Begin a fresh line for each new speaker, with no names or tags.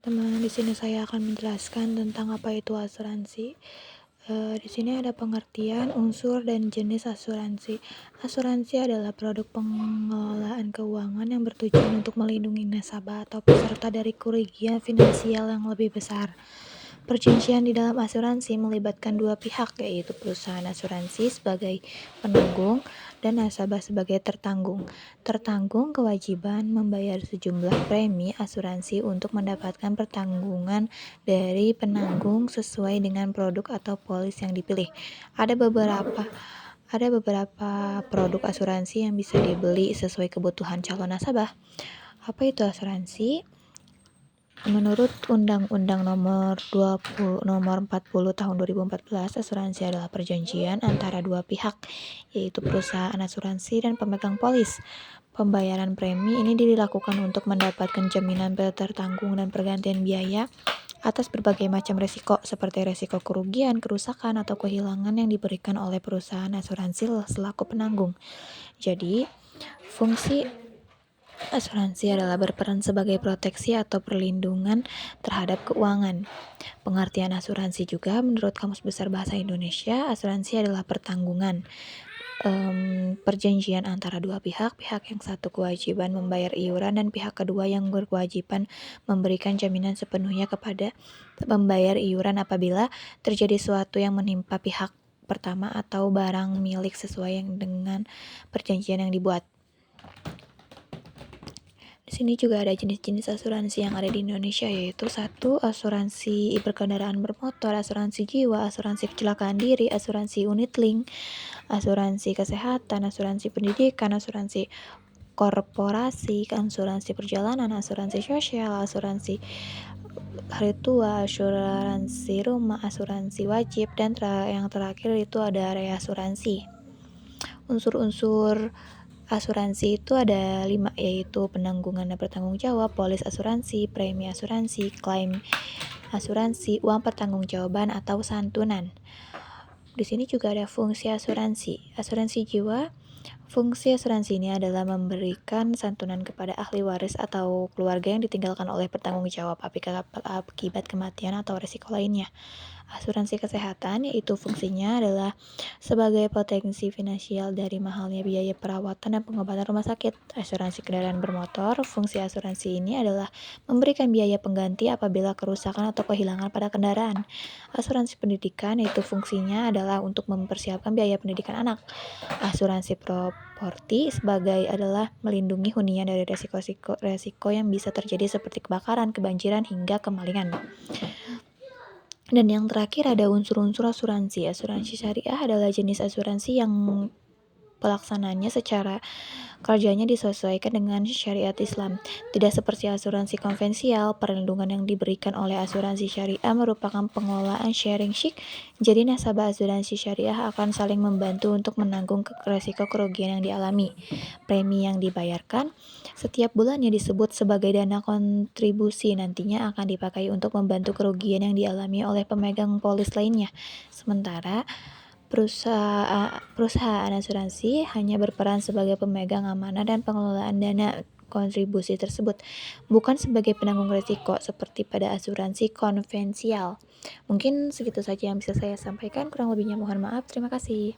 teman-teman, di sini saya akan menjelaskan tentang apa itu asuransi. Di sini ada pengertian, unsur, dan jenis asuransi. Asuransi adalah produk pengelolaan keuangan yang bertujuan untuk melindungi nasabah atau peserta dari kerugian finansial yang lebih besar. Perjanjian di dalam asuransi melibatkan dua pihak, yaitu perusahaan asuransi sebagai penanggung dan nasabah sebagai tertanggung. Tertanggung kewajiban membayar sejumlah premi asuransi untuk mendapatkan pertanggungan dari penanggung sesuai dengan produk atau polis yang dipilih. Ada beberapa produk asuransi yang bisa dibeli sesuai kebutuhan calon nasabah. Apa itu asuransi? Menurut Undang-Undang Nomor 40 Tahun 2014, asuransi adalah perjanjian antara dua pihak, yaitu perusahaan asuransi dan pemegang polis. Pembayaran premi ini dilakukan untuk mendapatkan jaminan tertanggung dan pergantian biaya atas berbagai macam resiko, seperti resiko kerugian, kerusakan, atau kehilangan yang diberikan oleh perusahaan asuransi selaku penanggung. Jadi, fungsi asuransi adalah berperan sebagai proteksi atau perlindungan terhadap keuangan. Pengertian asuransi juga menurut Kamus Besar Bahasa Indonesia, asuransi adalah pertanggungan, perjanjian antara dua pihak, pihak yang satu kewajiban membayar iuran dan pihak kedua yang berkewajiban memberikan jaminan sepenuhnya kepada membayar iuran apabila terjadi sesuatu yang menimpa pihak pertama atau barang milik sesuai dengan perjanjian yang dibuat. Di sini juga ada jenis-jenis asuransi yang ada di Indonesia, yaitu 1. Asuransi berkendaraan bermotor, asuransi jiwa, asuransi kecelakaan diri, asuransi unit link, asuransi kesehatan, asuransi pendidikan, asuransi korporasi, asuransi perjalanan, asuransi sosial, asuransi hari tua, asuransi rumah, asuransi wajib, dan yang terakhir itu ada reasuransi. Unsur-unsur asuransi itu ada 5, yaitu penanggungan dan bertanggung jawab, polis asuransi, premi asuransi, klaim asuransi, uang pertanggungjawaban atau santunan. Di sini juga ada fungsi asuransi. Asuransi jiwa. Fungsi asuransi ini adalah memberikan santunan kepada ahli waris atau keluarga yang ditinggalkan oleh bertanggung jawab akibat kematian atau risiko lainnya. Asuransi kesehatan, yaitu fungsinya adalah sebagai potensi finansial dari mahalnya biaya perawatan dan pengobatan rumah sakit. Asuransi kendaraan bermotor, fungsi asuransi ini adalah memberikan biaya pengganti apabila kerusakan atau kehilangan pada kendaraan. Asuransi pendidikan, yaitu fungsinya adalah untuk mempersiapkan biaya pendidikan anak. Asuransi properti sebagai adalah melindungi hunian dari resiko yang bisa terjadi seperti kebakaran, kebanjiran, hingga kemalingan. Dan yang terakhir ada unsur-unsur asuransi. Asuransi syariah adalah jenis asuransi yang pelaksananya secara kerjanya disesuaikan dengan syariat Islam. Tidak seperti asuransi konvensional, perlindungan yang diberikan oleh asuransi syariah merupakan pengelolaan sharing shift. Jadi nasabah asuransi syariah akan saling membantu untuk menanggung resiko kerugian yang dialami. Premi yang dibayarkan setiap bulannya disebut sebagai dana kontribusi, nantinya akan dipakai untuk membantu kerugian yang dialami oleh pemegang polis lainnya. Sementara perusahaan asuransi hanya berperan sebagai pemegang amanah dan pengelolaan dana kontribusi tersebut, bukan sebagai penanggung risiko seperti pada asuransi konvensional. Mungkin segitu saja yang bisa saya sampaikan, kurang lebihnya mohon maaf. Terima kasih.